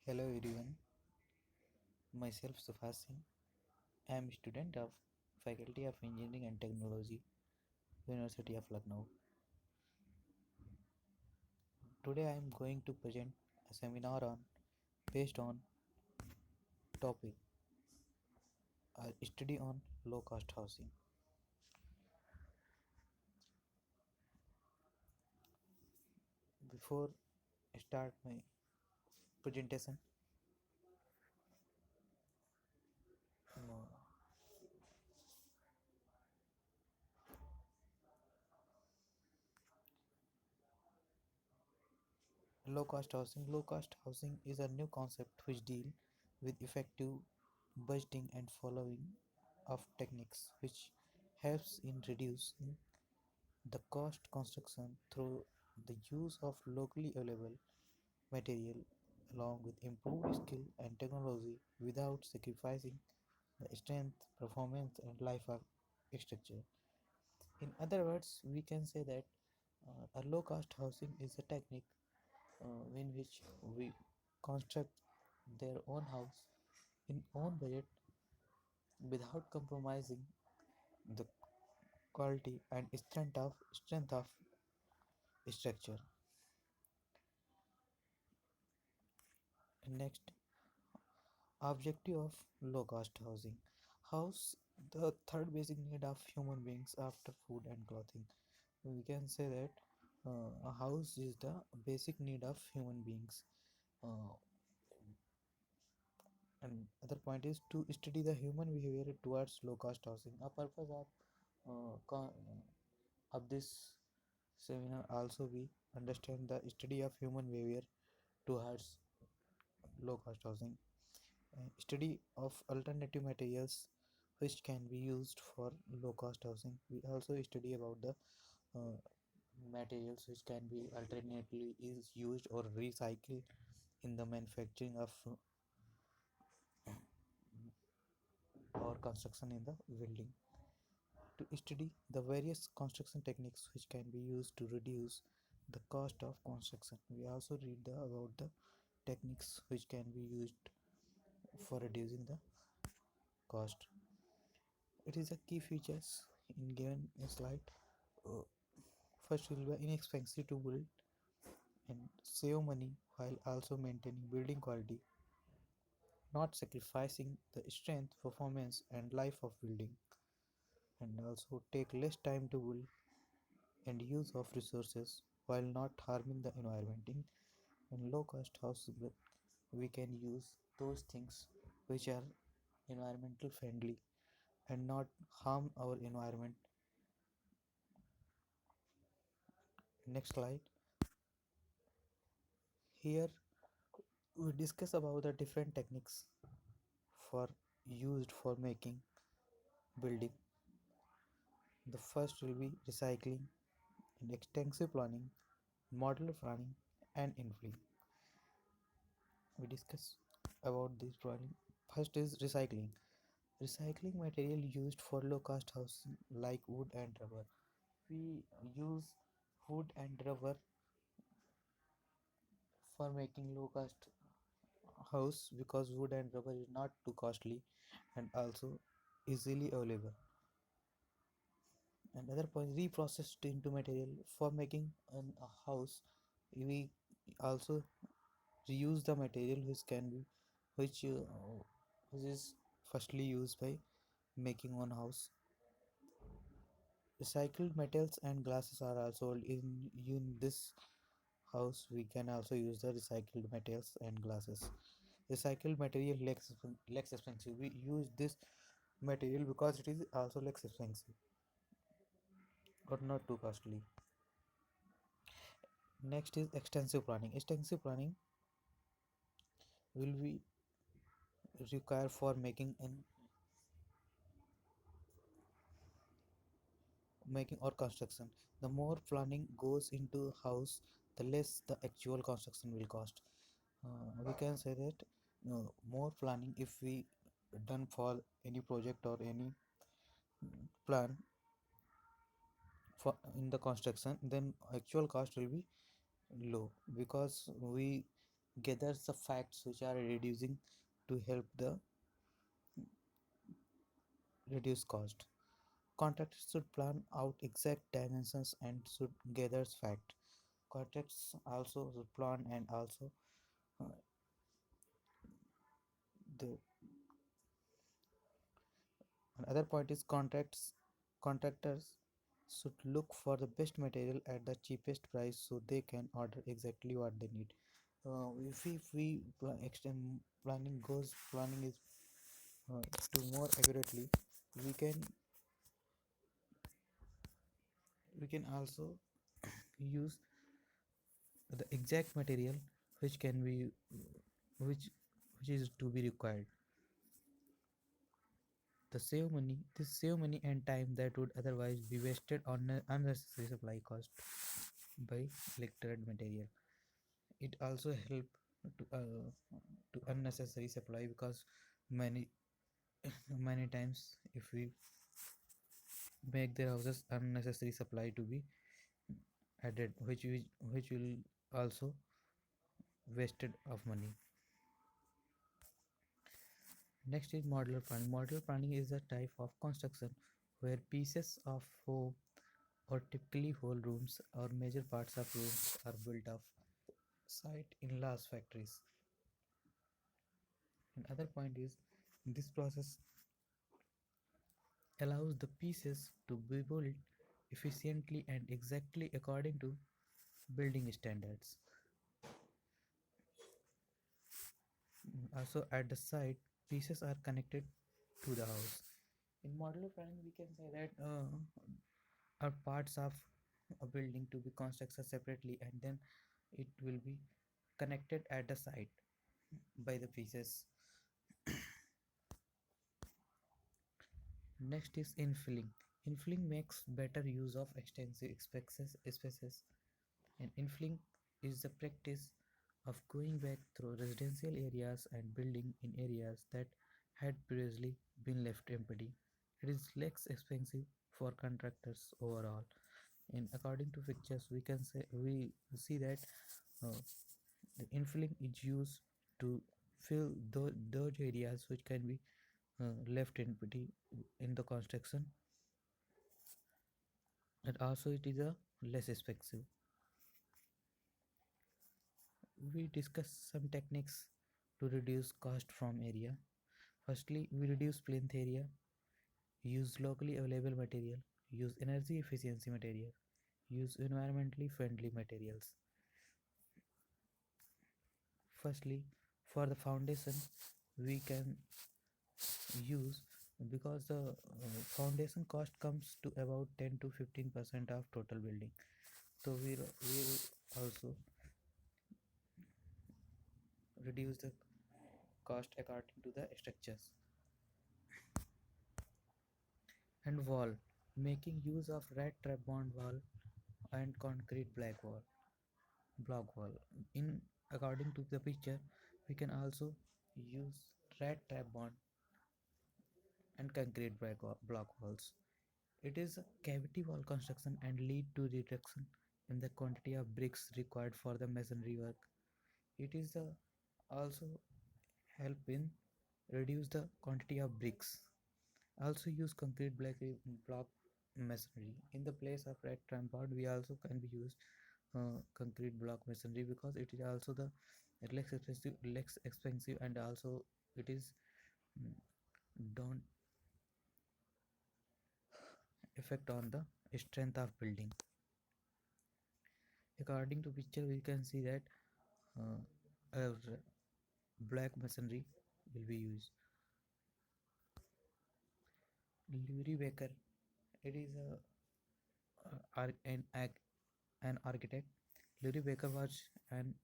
Hello everyone, myself Sufas Singh. I am a student of Faculty of Engineering and Technology, University of Lucknow. Today I am going to present a seminar on based on topic a study on low cost housing. Before I start my presentation, uh, low cost housing is a new concept which deal with effective budgeting and following of techniques which helps in reducing the cost construction through the use of locally available material along with improved skill and technology without sacrificing the strength, performance, and life of structure. In other words, we can say that a low cost housing is a technique in which we construct their own house in own budget without compromising the quality and strength of structure. Next, objective of low cost housing. House, the third basic need of human beings after food and clothing. We can say that a house is the basic need of human beings. Uh, and other point is to study the human behavior towards low cost housing. A purpose of this seminar also we understand the study of human behavior towards low cost housing. Study of alternative materials which can be used for low cost housing. We also study about the uh, materials which can be alternately is used or recycled in the manufacturing of or construction in the building. To study the various construction techniques which can be used to reduce the cost of construction. We also read about the techniques which can be used for reducing the cost. It is a key features in given slide. Uh, First will be inexpensive to build and save money while also maintaining building quality, not sacrificing the strength, performance, and life of building, and also take less time to build and use of resources while not harming the environment. In low cost house, we can use those things which are environmental friendly and not harm our environment. Next slide. Here we discuss about the different techniques for used for making building. The first will be recycling and extensive planning, modular planning, and infilling. We discuss about this planning. First is recycling. Recycling material used for low cost housing like wood and rubber. We use wood and rubber for making low cost house because wood and rubber is not too costly and also easily available. Another point, reprocessed into material for making a house. We also reuse the material which which is firstly used by making one house. Recycled metals and glasses are also in this house. We can also use the recycled metals and glasses. Recycled material less expensive. We use this material because it is also less expensive or not too costly. Next is extensive planning. Extensive planning will be required for making or construction. The more planning goes into house, the less the actual construction will cost. We can say that more planning if we done for any project or any plan for in the construction, then actual cost will be low because we gathers the facts which are reducing to help the reduce cost. Contractors should plan out exact dimensions and should gather fact. Contractors also should plan and also uh, the another point is contractors should look for the best material at the cheapest price so they can order exactly what they need. If we extend planning is to more accurately, we can we can also use the exact material which can be which which is to be required. This save money and time that would otherwise be wasted on unnecessary supply cost by elected material. It also help to unnecessary supply because many many times if we make their houses unnecessary supply to be added, which will also wasted of money. Next is modular planning. Modular planning is a type of construction where pieces of home or typically whole rooms or major parts of rooms are built off site in large factories. Another point is this process allows the pieces to be built efficiently and exactly according to building standards. Also, at the site, pieces are connected to the house. In modular planning, we can say that are parts of a building to be constructed separately and then it will be connected at the site by the pieces. Next is infilling. Infilling makes better use of extensive spaces, and infilling is the practice of going back through residential areas and building in areas that had previously been left empty. It is less expensive for contractors overall. And according to pictures, we see that uh, the infilling is used to fill those areas which can be left empty in the construction, and also it is a less expensive. We discuss some techniques to reduce cost from area. Firstly, we reduce plinth area, use locally available material, use energy efficiency material, use environmentally friendly materials. Firstly, for the foundation, we can use because the foundation cost comes to about 10 to 15% of total building. So we will also reduce the cost according to the structures. And wall, making use of red trap bond wall and concrete black wall block wall. In according to the picture, we can also use red trap bond and concrete block walls. It is a cavity wall construction and lead to reduction in the quantity of bricks required for the masonry work. It is also help in reduce the quantity of bricks. Also use concrete block masonry in the place of red trampard. We also can be used concrete block masonry because it is also the less expensive and also it is mm, don't affect on the strength of building. According to picture, we can see that black masonry will be used. Lurie Baker, it is an architect. Lurie Baker was an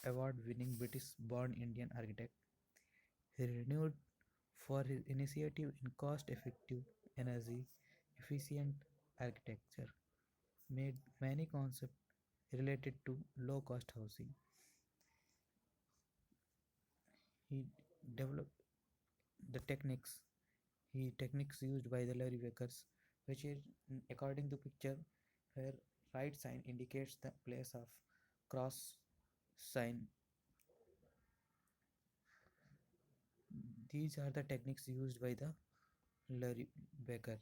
award-winning British-born Indian architect. He renowned for his initiative in cost-effective, energy-efficient architecture, made many concepts related to low-cost housing. He developed the techniques used by the Larry Bakers, which is according to picture, where right sign indicates the place of cross sign These are the techniques used by the Larry Baker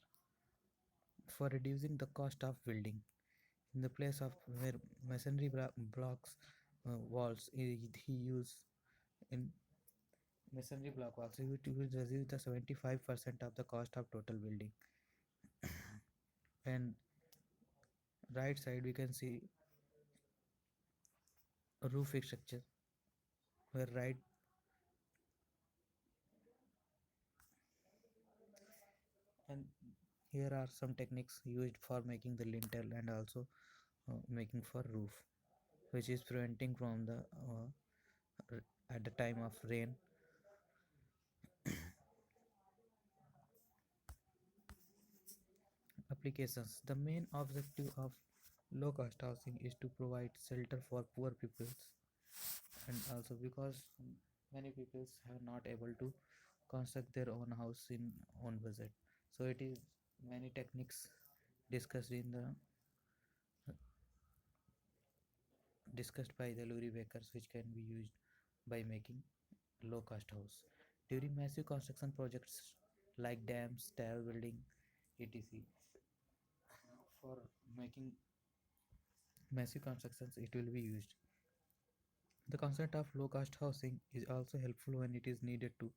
for reducing the cost of building. In the place of where masonry blocks walls, he used in masonry block walls, he would reduce the 75% of the cost of total building. And right side we can see a roof structure where right, and here are some techniques used for making the lintel and also making for roof, which is preventing from the at the time of rain. Applications. The main objective of low cost housing is to provide shelter for poor peoples, and also because many peoples are not able to construct their own house in own budget. So it is many techniques discussed in the discussed by the Lurie Bakers, which can be used by making low cost house during massive construction projects like dams, tower building, etc. For making massive constructions, it will be used. The concept of low cost housing is also helpful when it is needed to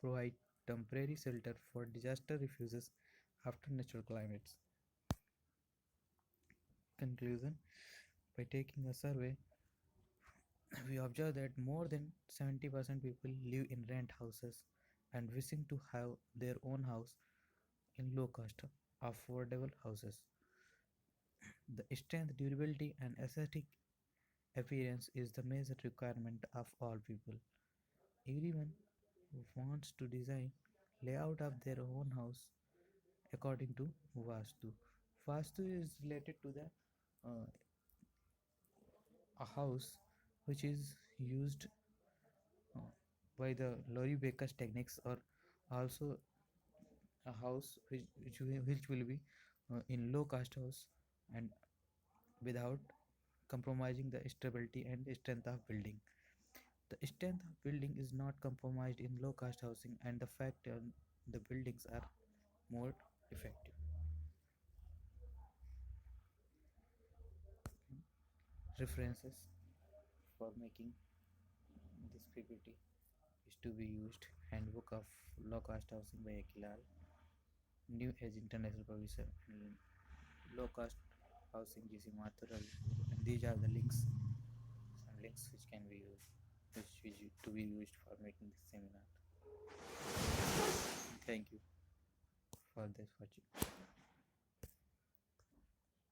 provide temporary shelter for disaster refuges after natural climates. Conclusion. By taking a survey, we observe that more than 70% people live in rent houses and wishing to have their own house in low cost, affordable houses. The strength, durability, and aesthetic appearance is the major requirement of all people. Everyone wants to design layout of their own house according to Vastu. Vastu is related to the a house which is used uh, by the Laurie Baker's techniques, or also a house which will be in low cost house and without compromising the stability and strength of building. The strength of building is not compromised in low cost housing, and the fact the buildings are more effective. References for making this PPT is to be used Handbook of Low Cost Housing by Akilal, New Age International Provision, and Low Cost Housing GC Mathur Ali. And these are the links, some links which can be used, which to be used for making this seminar. Thank you for this watching.